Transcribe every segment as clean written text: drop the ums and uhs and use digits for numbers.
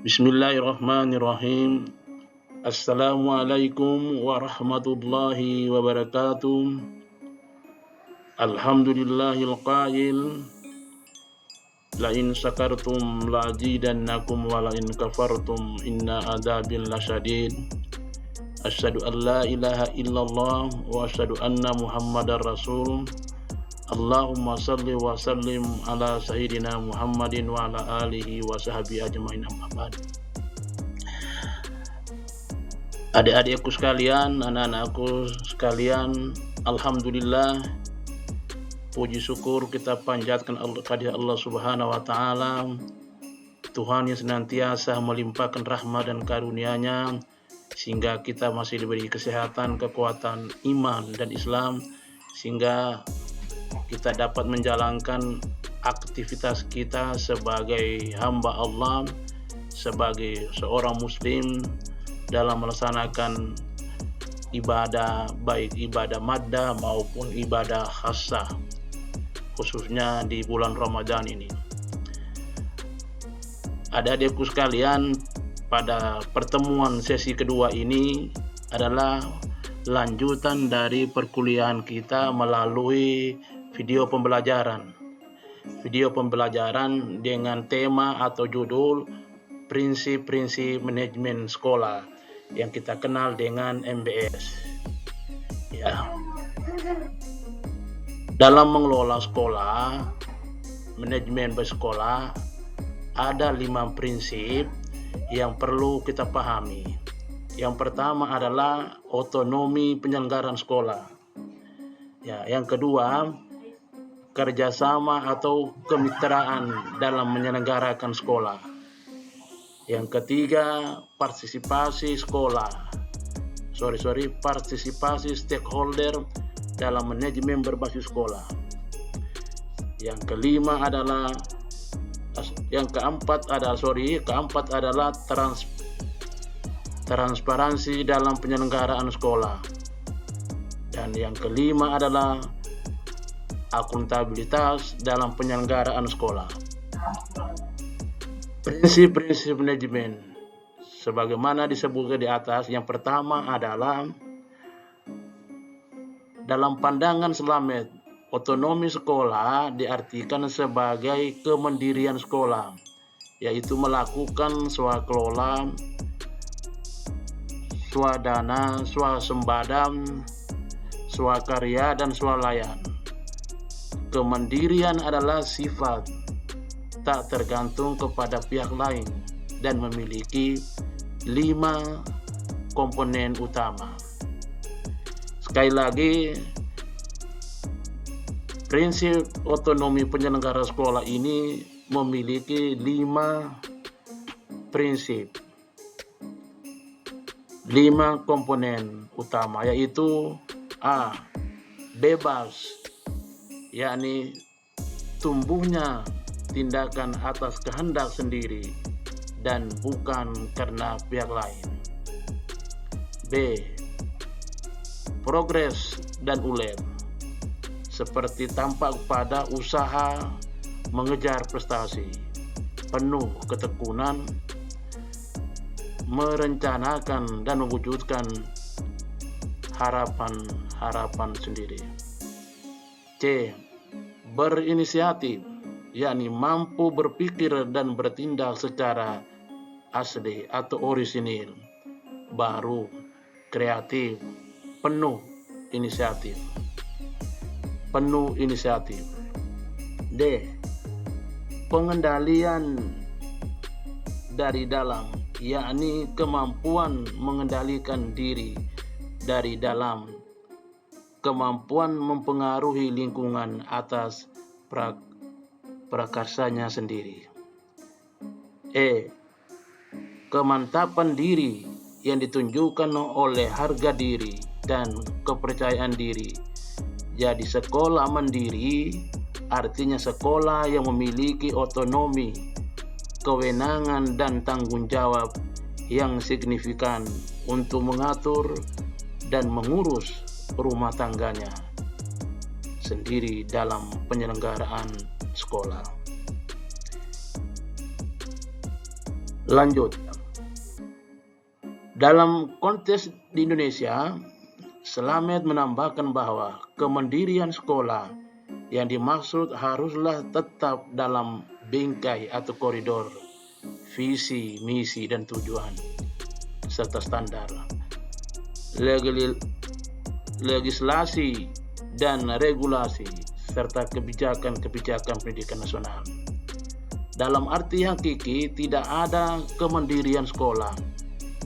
Bismillahirrahmanirrahim. Assalamualaikum warahmatullahi wabarakatuh. Alhamdulillahil qail la in syakartum la azidannakum wa la in kafartum inna adzabil lasyadid. Asyhadu an la ilaha illallah wa asyhadu anna muhammadar rasul. Allahumma salli wa sallim ala sayyidina Muhammadin wa ala alihi wa sahbihi ajmain, amma ba'd. Adik-adikku sekalian, anak-anakku sekalian, alhamdulillah, puji syukur kita panjatkan kehadirat Allah Subhanahu wa taala, Tuhan yang senantiasa melimpahkan rahmat dan karunia-Nya sehingga kita masih diberi kesehatan, kekuatan iman dan Islam, sehingga kita dapat menjalankan aktivitas kita sebagai hamba Allah, sebagai seorang muslim dalam melaksanakan ibadah, baik ibadah maddah maupun ibadah khassah, khususnya di bulan Ramadan ini. Adik-adikku sekalian, pada pertemuan sesi kedua ini adalah lanjutan dari perkuliahan kita melalui video pembelajaran dengan tema atau judul prinsip-prinsip manajemen sekolah yang kita kenal dengan MBS. Ya. Dalam mengelola sekolah, manajemen bersekolah, ada 5 prinsip yang perlu kita pahami. Yang pertama adalah otonomi penyelenggaraan sekolah. Ya, yang kedua, kerjasama atau kemitraan dalam menyelenggarakan sekolah. Yang ketiga, partisipasi stakeholder dalam manajemen berbasis sekolah. Keempat adalah transparansi dalam penyelenggaraan sekolah. Dan yang kelima adalah akuntabilitas dalam penyelenggaraan sekolah. Prinsip-prinsip manajemen sebagaimana disebutkan di atas, yang pertama adalah dalam pandangan Slamet, otonomi sekolah diartikan sebagai kemandirian sekolah, yaitu melakukan swakelola, swadana, swasembadam, swakarya, dan swalayan. Kemandirian adalah sifat tak tergantung kepada pihak lain dan memiliki 5 komponen utama. Sekali lagi, prinsip otonomi penyelenggara sekolah ini memiliki 5 prinsip, 5 komponen utama, yaitu A. Bebas, yakni tumbuhnya tindakan atas kehendak sendiri dan bukan karena pihak lain. B. Progres dan ulet, seperti tampak pada usaha mengejar prestasi, penuh ketekunan, merencanakan dan mewujudkan harapan sendiri. C. Berinisiatif, yakni mampu berpikir dan bertindak secara asli atau orisinil, baru, kreatif, penuh inisiatif. D. Pengendalian dari dalam, yakni kemampuan mengendalikan diri dari dalam, kemampuan mempengaruhi lingkungan atas prakarsanya sendiri. E. Kemantapan diri yang ditunjukkan oleh harga diri dan kepercayaan diri. Jadi sekolah mandiri artinya sekolah yang memiliki otonomi, kewenangan dan tanggung jawab yang signifikan untuk mengatur dan mengurus rumah tangganya sendiri dalam penyelenggaraan sekolah. Lanjut. Dalam konteks di Indonesia, Slamet menambahkan bahwa kemandirian sekolah yang dimaksud haruslah tetap dalam bingkai atau koridor visi, misi, dan tujuan serta standar legislasi dan regulasi serta kebijakan-kebijakan pendidikan nasional. Dalam arti hakiki, tidak ada kemandirian sekolah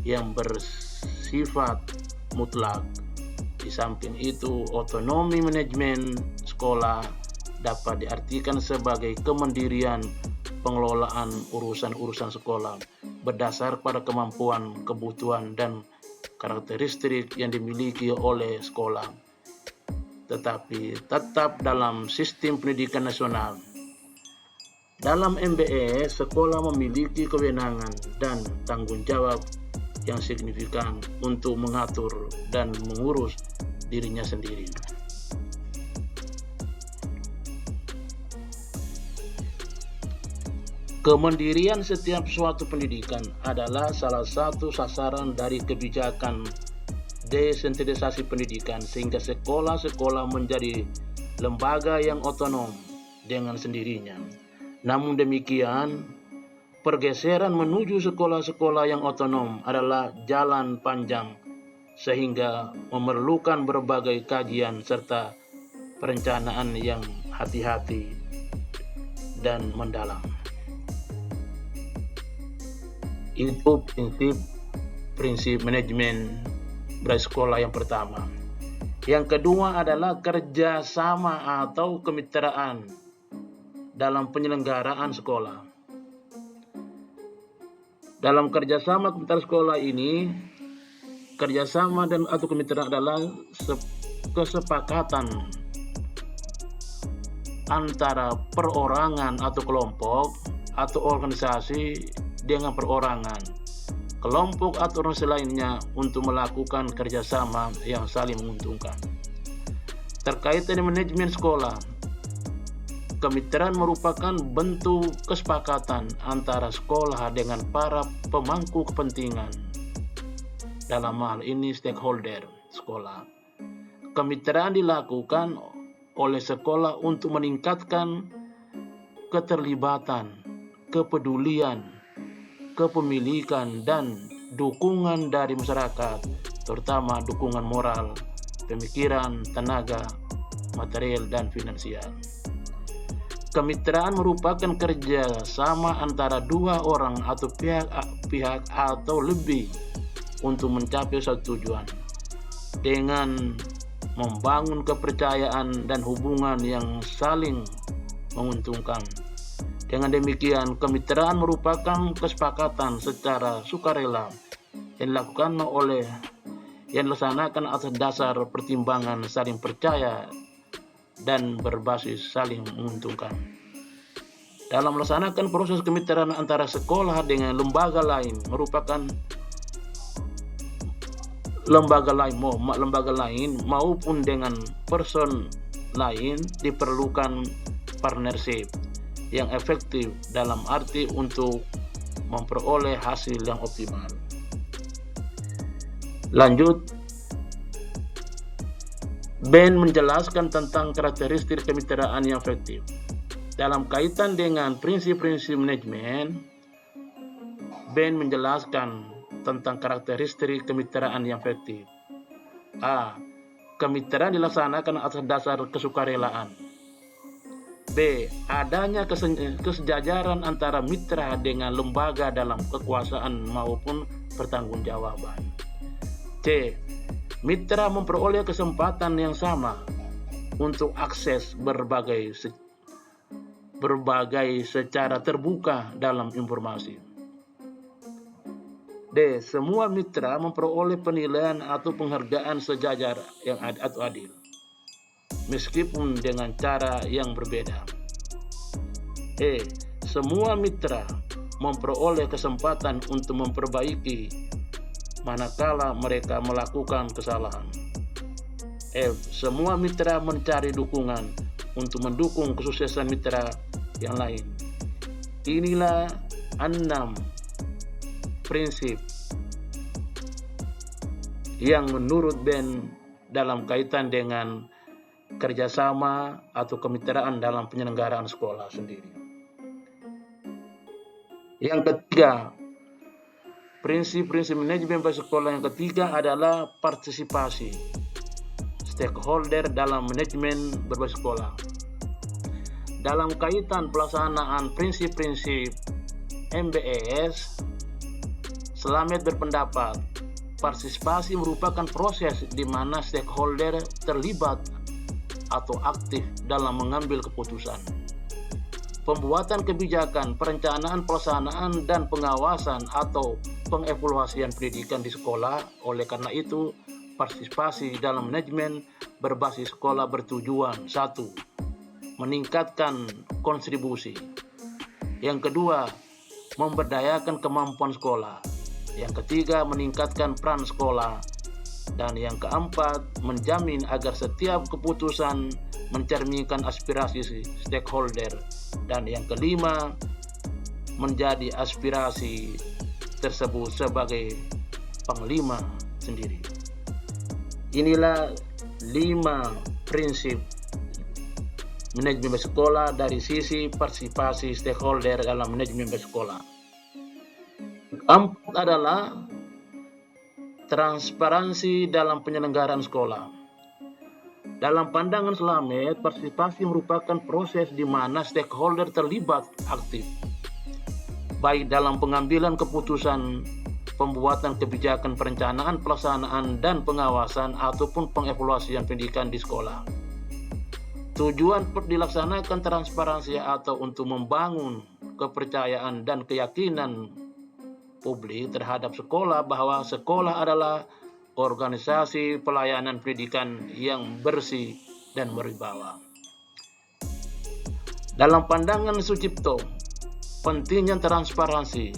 yang bersifat mutlak. Di samping itu, otonomi manajemen sekolah dapat diartikan sebagai kemandirian pengelolaan urusan-urusan sekolah berdasar pada kemampuan, kebutuhan, dan karakteristik yang dimiliki oleh sekolah, tetapi tetap dalam sistem pendidikan nasional. Dalam MBE, sekolah memiliki kewenangan dan tanggung jawab yang signifikan untuk mengatur dan mengurus dirinya sendiri. Kemandirian setiap suatu pendidikan adalah salah satu sasaran dari kebijakan desentralisasi pendidikan, sehingga sekolah-sekolah menjadi lembaga yang otonom dengan sendirinya. Namun demikian, pergeseran menuju sekolah-sekolah yang otonom adalah jalan panjang, sehingga memerlukan berbagai kajian serta perencanaan yang hati-hati dan mendalam. Itu prinsip manajemen bersekolah yang pertama. Yang kedua adalah kerjasama atau kemitraan dalam penyelenggaraan sekolah. Dalam kerjasama kemitraan sekolah ini, kerjasama dan atau kemitraan adalah kesepakatan antara perorangan atau kelompok atau organisasi dengan perorangan, kelompok atau organisasi lainnya untuk melakukan kerjasama yang saling menguntungkan. Terkait dengan manajemen sekolah, kemitraan merupakan bentuk kesepakatan antara sekolah dengan para pemangku kepentingan, dalam hal ini stakeholder sekolah. Kemitraan dilakukan oleh sekolah untuk meningkatkan keterlibatan, kepedulian, kepemilikan, dan dukungan dari masyarakat, terutama dukungan moral, pemikiran, tenaga, material, dan finansial. Kemitraan merupakan kerjasama antara dua orang atau pihak atau lebih untuk mencapai satu tujuan dengan membangun kepercayaan dan hubungan yang saling menguntungkan. Dengan demikian, kemitraan merupakan kesepakatan secara sukarela yang dilaksanakan atas dasar pertimbangan saling percaya dan berbasis saling menguntungkan. Dalam melaksanakan proses kemitraan antara sekolah dengan lembaga lain maupun dengan person lain, diperlukan partnership yang efektif dalam arti untuk memperoleh hasil yang optimal. Lanjut, Ben menjelaskan tentang karakteristik kemitraan yang efektif. Dalam kaitan dengan prinsip-prinsip manajemen, Ben menjelaskan tentang karakteristik kemitraan yang efektif. A. Kemitraan dilaksanakan atas dasar kesukarelaan. B. Adanya kesejajaran antara mitra dengan lembaga dalam kekuasaan maupun pertanggungjawaban. C. Mitra memperoleh kesempatan yang sama untuk akses berbagai secara terbuka dalam informasi. D. Semua mitra memperoleh penilaian atau penghargaan sejajar yang adil, meskipun dengan cara yang berbeda. E. Semua mitra memperoleh kesempatan untuk memperbaiki manakala mereka melakukan kesalahan. F. Semua mitra mencari dukungan untuk mendukung kesuksesan mitra yang lain. Inilah 6 prinsip yang menurut BEN dalam kaitan dengan kerjasama atau kemitraan dalam penyelenggaraan sekolah sendiri. Yang ketiga, prinsip-prinsip manajemen berbasis sekolah yang ketiga adalah partisipasi stakeholder dalam manajemen berbasis sekolah. Dalam kaitan pelaksanaan prinsip-prinsip MBS, Slamet berpendapat partisipasi merupakan proses di mana stakeholder terlibat atau aktif dalam mengambil keputusan, pembuatan kebijakan, perencanaan, pelaksanaan, dan pengawasan atau pengevaluasian pendidikan di sekolah. Oleh karena itu, partisipasi dalam manajemen berbasis sekolah bertujuan: 1. Meningkatkan kontribusi. Yang kedua, memberdayakan kemampuan sekolah. Yang ketiga, meningkatkan peran sekolah. Dan yang keempat, menjamin agar setiap keputusan mencerminkan aspirasi stakeholder. Dan yang kelima, menjadi aspirasi tersebut sebagai panglima sendiri. Inilah 5 prinsip manajemen bersekolah dari sisi partisipasi stakeholder dalam manajemen bersekolah. Keempat adalah transparansi dalam penyelenggaraan sekolah. Dalam pandangan Slamet, partisipasi merupakan proses di mana stakeholder terlibat aktif, baik dalam pengambilan keputusan, pembuatan kebijakan, perencanaan, pelaksanaan, dan pengawasan ataupun pengevaluasian pendidikan di sekolah. Tujuan dilaksanakan transparansi atau untuk membangun kepercayaan dan keyakinan publik terhadap sekolah bahwa sekolah adalah organisasi pelayanan pendidikan yang bersih dan berwibawa. Dalam pandangan Sucipto, pentingnya transparansi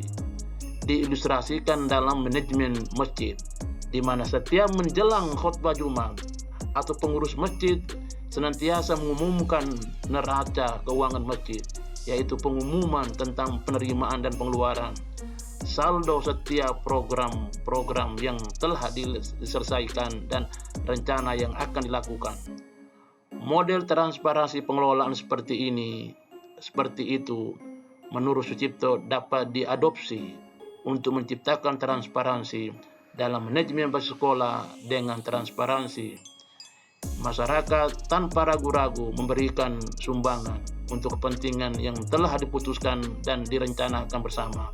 diilustrasikan dalam manajemen masjid, di mana setiap menjelang khutbah Jumat atau pengurus masjid senantiasa mengumumkan neraca keuangan masjid, yaitu pengumuman tentang penerimaan dan pengeluaran, saldo setiap program yang telah diselesaikan dan rencana yang akan dilakukan. Model transparansi pengelolaan seperti itu menurut Sucipto dapat diadopsi untuk menciptakan transparansi dalam manajemen sekolah. Dengan transparansi, masyarakat tanpa ragu-ragu memberikan sumbangan untuk kepentingan yang telah diputuskan dan direncanakan bersama.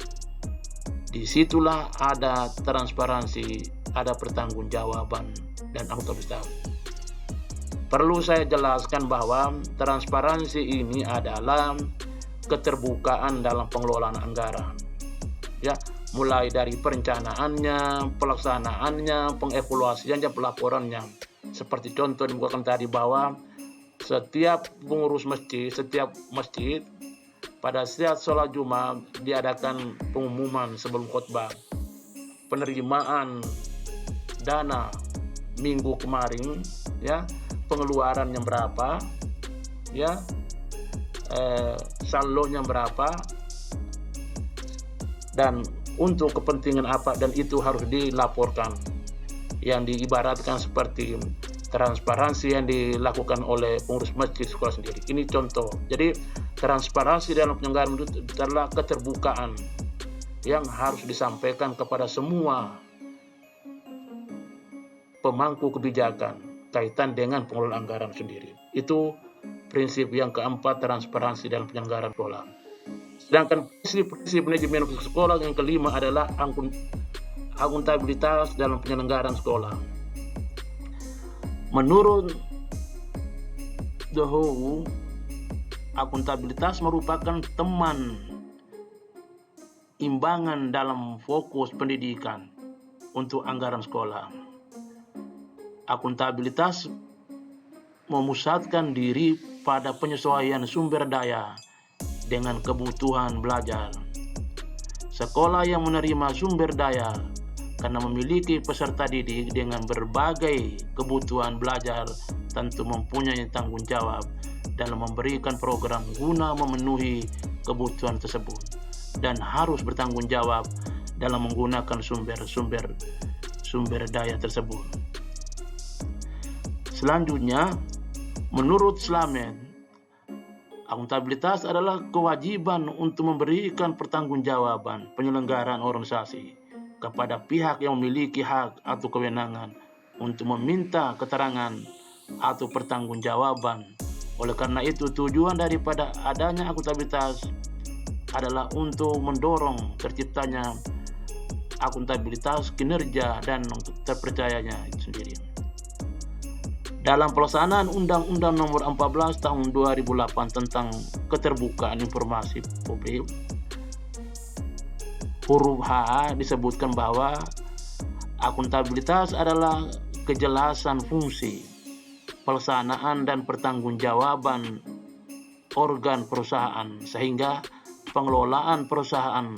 Disitulah ada transparansi, ada pertanggungjawaban dan akuntabilitas. Perlu saya jelaskan bahwa transparansi ini adalah keterbukaan dalam pengelolaan anggaran, ya, mulai dari perencanaannya, pelaksanaannya, pengevaluasiannya, pelaporannya. Seperti contoh dibukakan tadi bahwa setiap pengurus masjid, setiap masjid pada saat sholat Jumat diadakan pengumuman sebelum khutbah penerimaan dana minggu kemarin, ya, pengeluarannya berapa, ya, saldonya berapa, dan untuk kepentingan apa, dan itu harus dilaporkan. Yang diibaratkan seperti transparansi yang dilakukan oleh pengurus masjid sekolah sendiri. Ini contoh. Jadi transparansi dalam penyelenggaraan itu adalah keterbukaan yang harus disampaikan kepada semua pemangku kebijakan kaitan dengan pengelolaan anggaran sendiri. Itu prinsip yang keempat, transparansi dalam penyelenggaraan sekolah. Sedangkan prinsip manajemen sekolah yang kelima adalah akuntabilitas dalam penyelenggaraan sekolah. Menurut The Who, akuntabilitas merupakan teman imbangan dalam fokus pendidikan untuk anggaran sekolah. Akuntabilitas memusatkan diri pada penyesuaian sumber daya dengan kebutuhan belajar. Sekolah yang menerima sumber daya karena memiliki peserta didik dengan berbagai kebutuhan belajar tentu mempunyai tanggung jawab dalam memberikan program guna memenuhi kebutuhan tersebut, dan harus bertanggung jawab dalam menggunakan sumber daya tersebut. Selanjutnya, menurut Slamet, akuntabilitas adalah kewajiban untuk memberikan pertanggungjawaban penyelenggaraan organisasi kepada pihak yang memiliki hak atau kewenangan untuk meminta keterangan atau pertanggungjawaban. Oleh karena itu, tujuan daripada adanya akuntabilitas adalah untuk mendorong terciptanya akuntabilitas kinerja dan terpercayanya itu sendiri. Dalam pelaksanaan Undang-Undang Nomor 14 Tahun 2008 tentang Keterbukaan Informasi Publik, huruf H disebutkan bahwa akuntabilitas adalah kejelasan fungsi, pelaksanaan dan pertanggungjawaban organ perusahaan sehingga pengelolaan perusahaan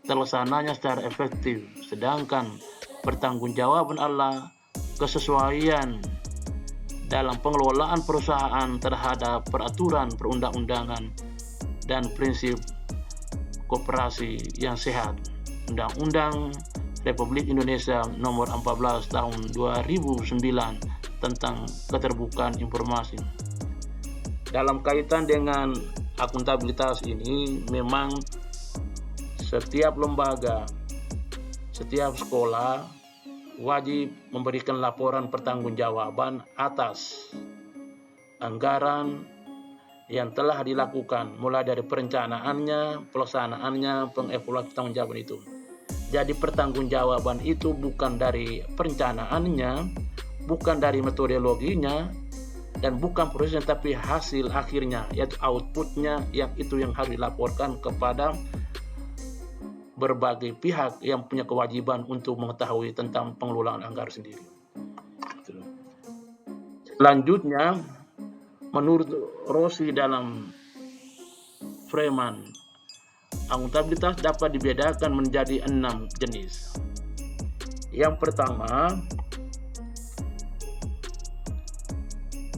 terlaksananya secara efektif, sedangkan pertanggungjawaban adalah kesesuaian dalam pengelolaan perusahaan terhadap peraturan perundang-undangan dan prinsip koperasi yang sehat. Undang-Undang Republik Indonesia Nomor 14 Tahun 2009 tentang Keterbukaan Informasi. Dalam kaitan dengan akuntabilitas ini, memang setiap lembaga, setiap sekolah wajib memberikan laporan pertanggungjawaban atas anggaran yang telah dilakukan, mulai dari perencanaannya, pelaksanaannya, pengevaluasi pertanggungjawaban itu. Jadi pertanggungjawaban itu bukan dari perencanaannya, bukan dari metodologinya, dan bukan prosesnya, tapi hasil akhirnya, yaitu outputnya, yang itu yang harus dilaporkan kepada berbagai pihak yang punya kewajiban untuk mengetahui tentang pengelolaan anggaran sendiri. Selanjutnya, menurut Rossi dalam Freeman, akuntabilitas dapat dibedakan menjadi 6 jenis. Yang pertama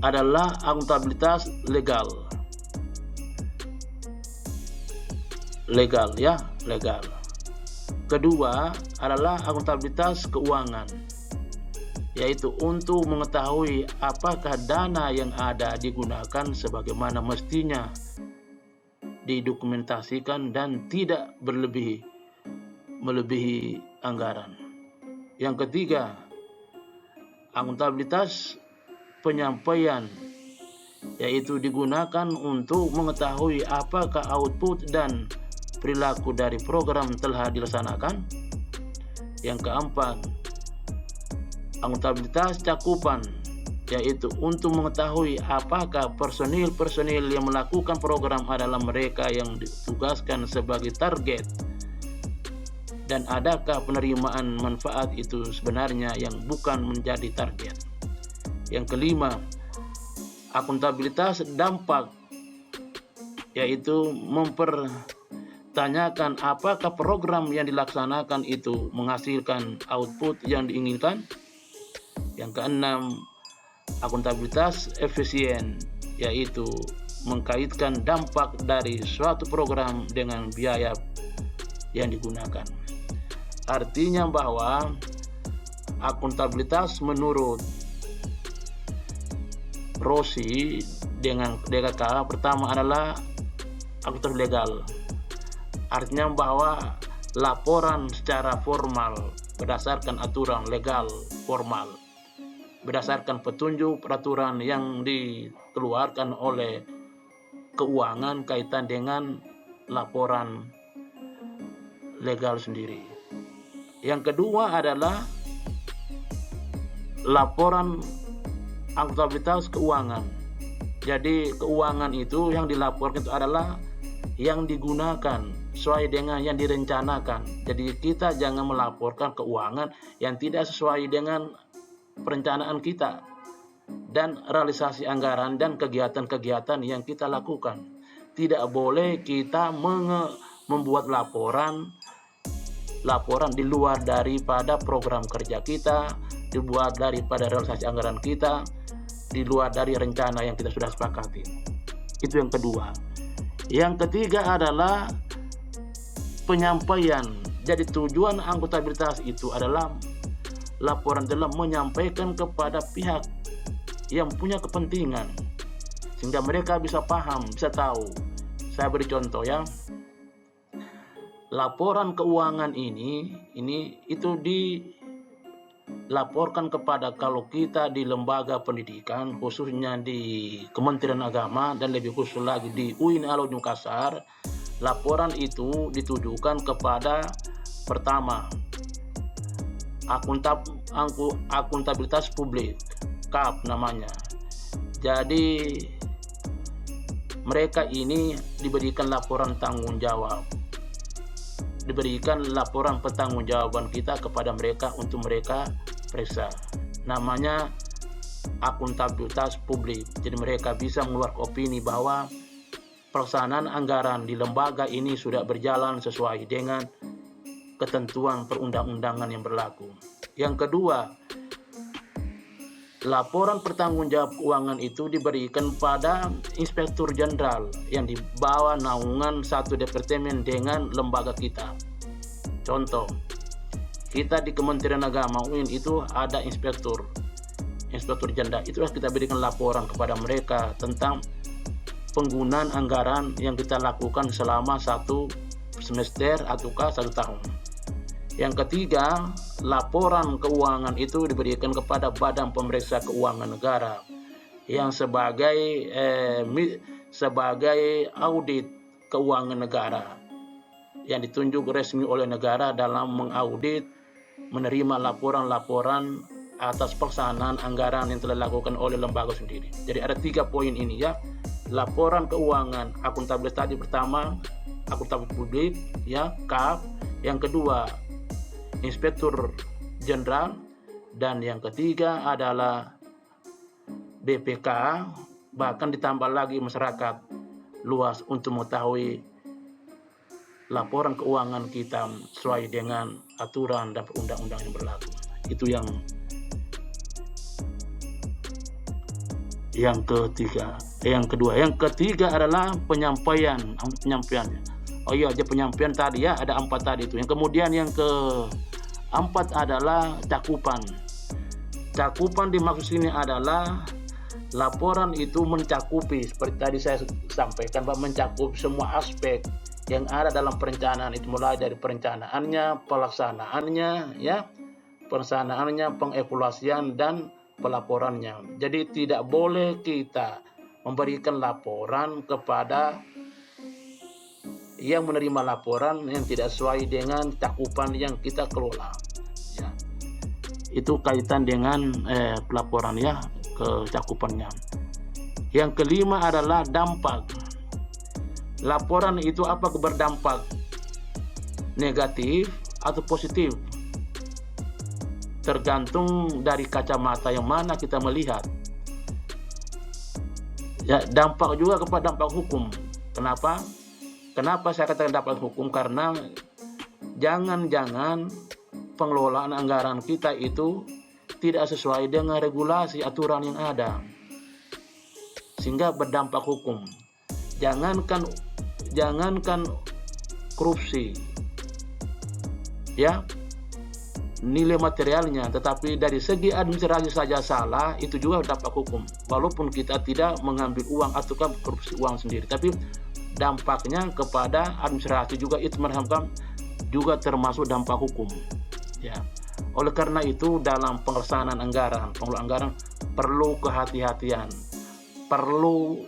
adalah akuntabilitas legal. Legal. Kedua adalah akuntabilitas keuangan, yaitu untuk mengetahui apakah dana yang ada digunakan sebagaimana mestinya didokumentasikan dan tidak melebihi anggaran. Yang ketiga, akuntabilitas penyampaian, yaitu digunakan untuk mengetahui apakah output dan perilaku dari program telah dilaksanakan. Yang keempat, akuntabilitas cakupan, yaitu untuk mengetahui apakah personil yang melakukan program adalah mereka yang ditugaskan sebagai target dan adakah penerimaan manfaat itu sebenarnya yang bukan menjadi target. Yang kelima, akuntabilitas dampak, yaitu mempertanyakan apakah program yang dilaksanakan itu menghasilkan output yang diinginkan. Yang keenam, akuntabilitas efisien, yaitu mengkaitkan dampak dari suatu program dengan biaya yang digunakan. Artinya bahwa akuntabilitas menurut Rossi dengan DKK pertama adalah akuntabilitas legal. Artinya bahwa laporan secara formal berdasarkan aturan legal formal, berdasarkan petunjuk peraturan yang dikeluarkan oleh keuangan kaitan dengan laporan legal sendiri. Yang kedua adalah laporan akuntabilitas keuangan. Jadi keuangan itu yang dilaporkan itu adalah yang digunakan sesuai dengan yang direncanakan. Jadi kita jangan melaporkan keuangan yang tidak sesuai dengan perencanaan kita dan realisasi anggaran dan kegiatan-kegiatan yang kita lakukan. Tidak boleh kita membuat laporan di luar daripada program kerja kita, dibuat daripada realisasi anggaran kita, di luar dari rencana yang kita sudah sepakati. Itu yang kedua. Yang ketiga adalah penyampaian Jadi tujuan akuntabilitas itu adalah laporan dalam menyampaikan kepada pihak yang punya kepentingan sehingga mereka bisa paham, bisa tahu. Saya beri contoh ya. Laporan keuangan ini itu dilaporkan kepada, kalau kita di lembaga pendidikan, khususnya di Kementerian Agama dan lebih khusus lagi di UIN Alauddin Makassar, laporan itu ditujukan kepada pertama akuntabilitas publik, KAP namanya. Jadi mereka ini diberikan laporan tanggung jawab, diberikan laporan pertanggungjawaban kita kepada mereka untuk mereka periksa. Namanya akuntabilitas publik. Jadi mereka bisa mengeluarkan opini bahwa pelaksanaan anggaran di lembaga ini sudah berjalan sesuai dengan ketentuan perundang-undangan yang berlaku. Yang kedua, laporan pertanggungjawab keuangan itu diberikan pada Inspektur Jenderal yang di bawah naungan satu departemen dengan lembaga kita. Contoh, kita di Kementerian Agama UIN itu ada Inspektur Jenderal. Itulah kita berikan laporan kepada mereka tentang penggunaan anggaran yang kita lakukan selama 1 semester ataukah 1 tahun. Yang ketiga, laporan keuangan itu diberikan kepada Badan Pemeriksa Keuangan Negara yang sebagai audit keuangan negara yang ditunjuk resmi oleh negara dalam mengaudit, menerima laporan-laporan atas pelaksanaan anggaran yang telah dilakukan oleh lembaga sendiri. Jadi ada 3 poin ini ya. Laporan keuangan, akuntabilitas tadi pertama, akuntabilitas publik ya, KAP. Yang kedua, Inspektur Jenderal, dan yang ketiga adalah BPK, bahkan ditambah lagi masyarakat luas untuk mengetahui laporan keuangan kita sesuai dengan aturan dan perundang-undang yang berlaku. Itu yang ketiga. Yang ketiga adalah penyampaiannya. Oh iya, aja penyampaian tadi ya, ada 4 tadi itu. Yang kemudian yang keempat adalah cakupan. Cakupan dimaksud sini adalah laporan itu mencakupi, seperti tadi saya sampaikan, bahwa mencakup semua aspek yang ada dalam perencanaan itu, mulai dari perencanaannya, pelaksanaannya, pengevaluasian dan pelaporannya. Jadi tidak boleh kita memberikan laporan kepada yang menerima laporan yang tidak sesuai dengan cakupan yang kita kelola. Ya. Itu kaitan dengan pelaporan ya, ke cakupannya. Yang kelima adalah dampak. Laporan itu apakah berdampak negatif atau positif? Tergantung dari kacamata yang mana kita melihat. Ya, dampak juga kepada dampak hukum. Kenapa saya katakan dampak hukum? Karena jangan-jangan pengelolaan anggaran kita itu tidak sesuai dengan regulasi aturan yang ada, sehingga berdampak hukum. Jangankan korupsi, ya, nilai materialnya, tetapi dari segi administrasi saja salah, itu juga berdampak hukum. Walaupun kita tidak mengambil uang atau korupsi uang sendiri, tapi dampaknya kepada administrasi juga itu merupakan juga termasuk dampak hukum. Ya. Oleh karena itu dalam pelaksanaan pengelolaan anggaran perlu kehati-hatian, perlu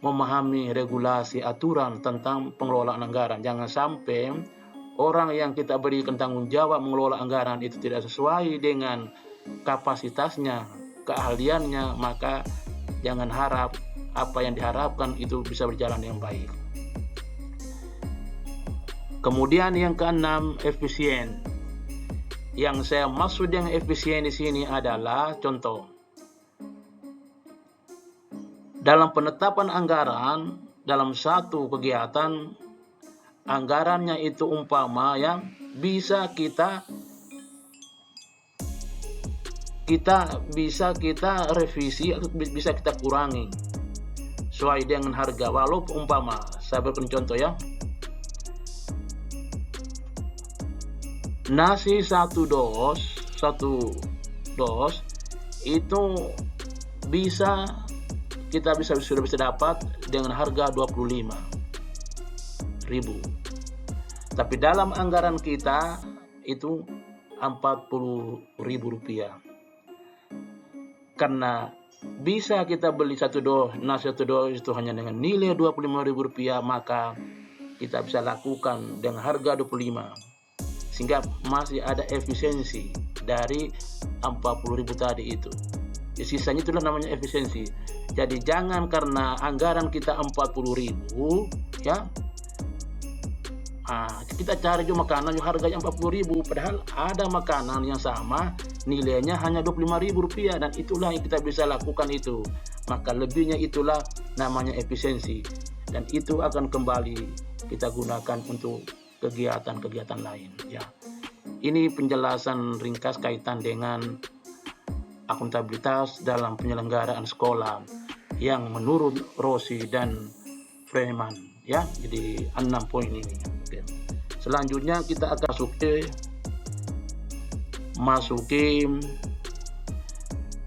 memahami regulasi aturan tentang pengelolaan anggaran. Jangan sampai orang yang kita berikan tanggung jawab mengelola anggaran itu tidak sesuai dengan kapasitasnya, keahliannya, maka jangan harap apa yang diharapkan itu bisa berjalan dengan baik. Kemudian yang keenam, efisien. Yang saya maksud dengan efisien di sini adalah contoh. Dalam penetapan anggaran dalam satu kegiatan, anggarannya itu umpama yang bisa kita revisi atau bisa kita kurangi sesuai dengan harga. Walaupun umpama, saya berikan contoh ya, nasi satu dos itu sudah bisa dapat dengan harga 25.000. Tapi dalam anggaran kita itu 40.000 rupiah. Karena bisa kita beli nasi satu dos itu hanya dengan nilai 25.000 rupiah, maka kita bisa lakukan dengan harga 25, sehingga masih ada efisiensi dari 40.000 tadi itu. Sisanya itulah namanya efisiensi. Jadi jangan karena anggaran kita 40.000 ya, kita cari juga makanan yang harganya 40.000, padahal ada makanan yang sama nilainya hanya 25.000 rupiah, dan itulah yang kita bisa lakukan itu. Maka lebihnya itulah namanya efisiensi, dan itu akan kembali kita gunakan untuk kegiatan-kegiatan lain ya. Ini penjelasan ringkas kaitan dengan akuntabilitas dalam penyelenggaraan sekolah yang menurut Rossi dan Freeman ya. Jadi 6 poin ini. Oke. Selanjutnya kita akan masuki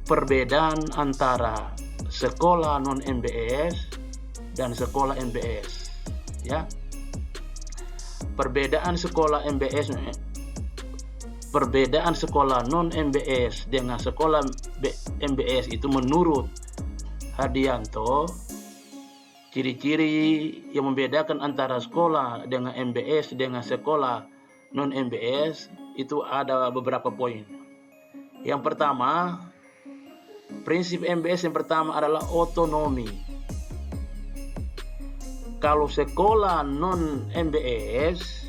perbedaan antara sekolah non MBS dan sekolah MBS ya. Perbedaan sekolah non MBS dengan sekolah MBS itu menurut Hadianto, ciri-ciri yang membedakan antara sekolah dengan MBS dengan sekolah non MBS itu ada beberapa poin. Yang pertama, prinsip MBS yang pertama adalah otonomi. Kalau sekolah non MBS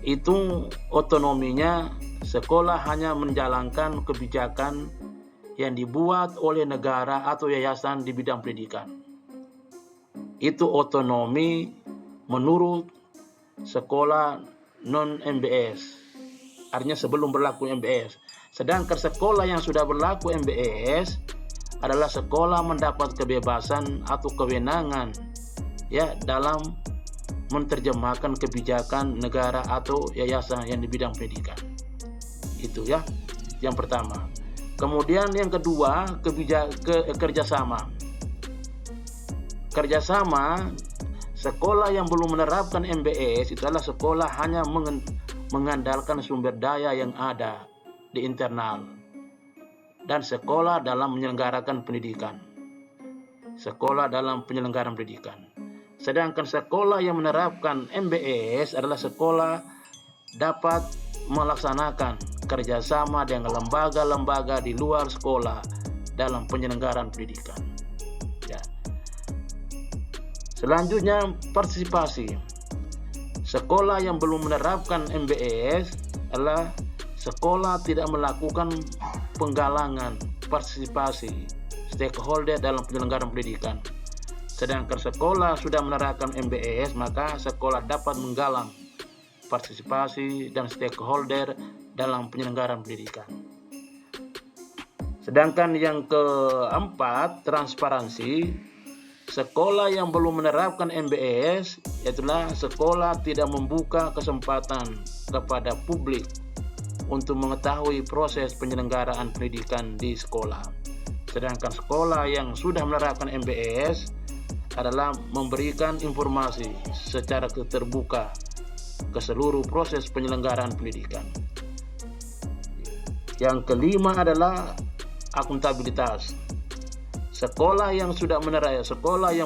itu otonominya sekolah hanya menjalankan kebijakan yang dibuat oleh negara atau yayasan di bidang pendidikan. Itu otonomi menurut sekolah non MBS, artinya sebelum berlaku MBS. Sedangkan sekolah yang sudah berlaku MBS adalah sekolah mendapat kebebasan atau kewenangan ya dalam menerjemahkan kebijakan negara atau yayasan yang di bidang pendidikan. Itu ya, yang pertama. Kemudian yang kedua, kerjasama. Kerjasama, sekolah yang belum menerapkan MBS itu adalah sekolah hanya mengandalkan sumber daya yang ada di internal dan sekolah dalam menyelenggarakan pendidikan. Sekolah dalam penyelenggaraan pendidikan. Sedangkan sekolah yang menerapkan MBS adalah sekolah dapat melaksanakan kerjasama dengan lembaga-lembaga di luar sekolah dalam penyelenggaraan pendidikan. Ya. Selanjutnya, partisipasi. Sekolah yang belum menerapkan MBS adalah sekolah tidak melakukan penggalangan partisipasi stakeholder dalam penyelenggaraan pendidikan. Sedangkan sekolah sudah menerapkan MBS, maka sekolah dapat menggalang partisipasi dan stakeholder dalam penyelenggaraan pendidikan. Sedangkan yang keempat, transparansi. Sekolah yang belum menerapkan MBS yaitulah sekolah tidak membuka kesempatan kepada publik untuk mengetahui proses penyelenggaraan pendidikan di sekolah. Sedangkan sekolah yang sudah menerapkan MBS adalah memberikan informasi secara terbuka ke seluruh proses penyelenggaraan pendidikan. Yang kelima adalah akuntabilitas. Sekolah yang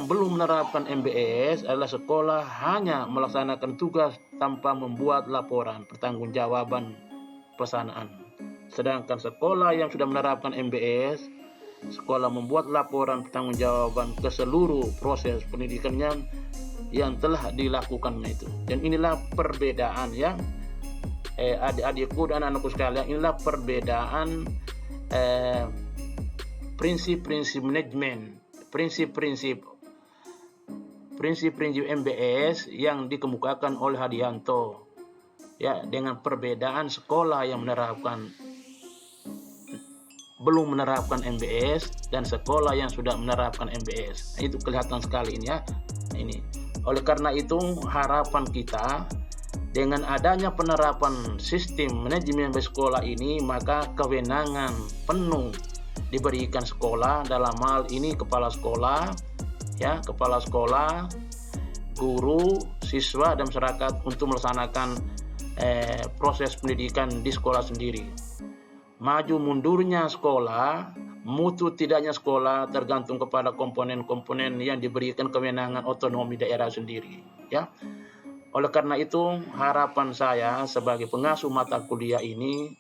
belum menerapkan MBS adalah sekolah hanya melaksanakan tugas tanpa membuat laporan pertanggungjawaban pelaksanaan. Sedangkan sekolah yang sudah menerapkan MBS, sekolah membuat laporan pertanggungjawaban ke seluruh proses pendidikannya yang telah dilakukannya itu. Dan inilah perbedaan ya, adik-adikku dan anakku sekalian, inilah perbedaan prinsip-prinsip manajemen, prinsip-prinsip MBS yang dikemukakan oleh Hadianto ya, dengan perbedaan sekolah yang belum menerapkan MBS dan sekolah yang sudah menerapkan MBS. Itu kelihatan sekali ini ya. Ini. Oleh karena itu harapan kita Dengan adanya penerapan sistem manajemen sekolah ini, maka kewenangan penuh diberikan sekolah, dalam hal ini kepala sekolah, ya, kepala sekolah, guru, siswa dan masyarakat untuk melaksanakan proses pendidikan di sekolah sendiri. Maju mundurnya sekolah, mutu tidaknya sekolah tergantung kepada komponen-komponen yang diberikan kewenangan otonomi daerah sendiri, ya. Oleh karena itu, harapan saya sebagai pengasuh mata kuliah ini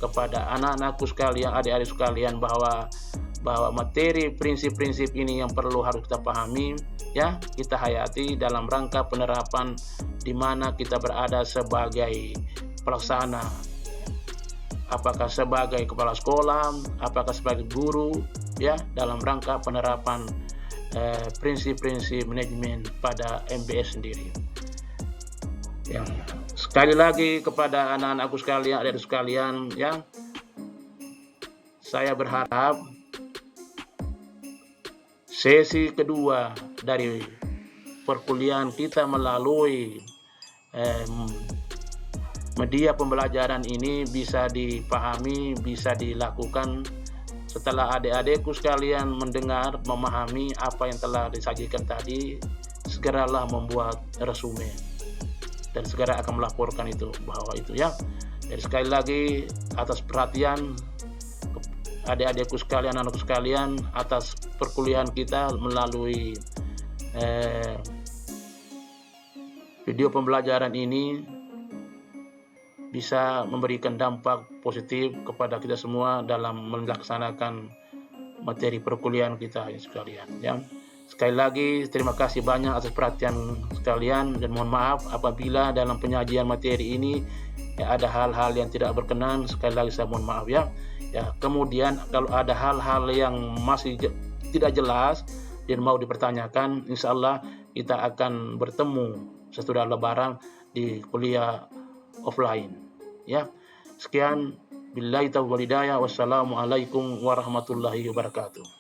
kepada anak-anakku sekalian, adik-adik sekalian, bahwa materi prinsip-prinsip ini yang perlu harus kita pahami, ya, kita hayati dalam rangka penerapan di mana kita berada sebagai pelaksana, apakah sebagai kepala sekolah, apakah sebagai guru, ya, dalam rangka penerapan prinsip-prinsip manajemen pada MBS sendiri. Ya, sekali lagi kepada anak-anakku sekalian, adik-adik sekalian, ya, saya berharap sesi kedua dari perkuliahan kita melalui media pembelajaran ini bisa dipahami, bisa dilakukan setelah adik-adikku sekalian mendengar, memahami apa yang telah disajikan tadi. Segeralah membuat resume dan segera akan melaporkan itu, bahwa itu, ya. Jadi sekali lagi atas perhatian adik-adikku sekalian, anakku sekalian, atas perkuliahan kita melalui video pembelajaran ini bisa memberikan dampak positif kepada kita semua dalam melaksanakan materi perkuliahan kita sekalian, ya. Sekali lagi terima kasih banyak atas perhatian sekalian, dan mohon maaf apabila dalam penyajian materi ini ada hal-hal yang tidak berkenan. Sekali lagi saya mohon maaf, ya. Kemudian kalau ada hal-hal yang masih tidak jelas dan mau dipertanyakan, insya Allah kita akan bertemu sesudah Lebaran di kuliah offline, ya. Sekian, billahi taufiq wal hidayah, wassalamualaikum warahmatullahi wabarakatuh.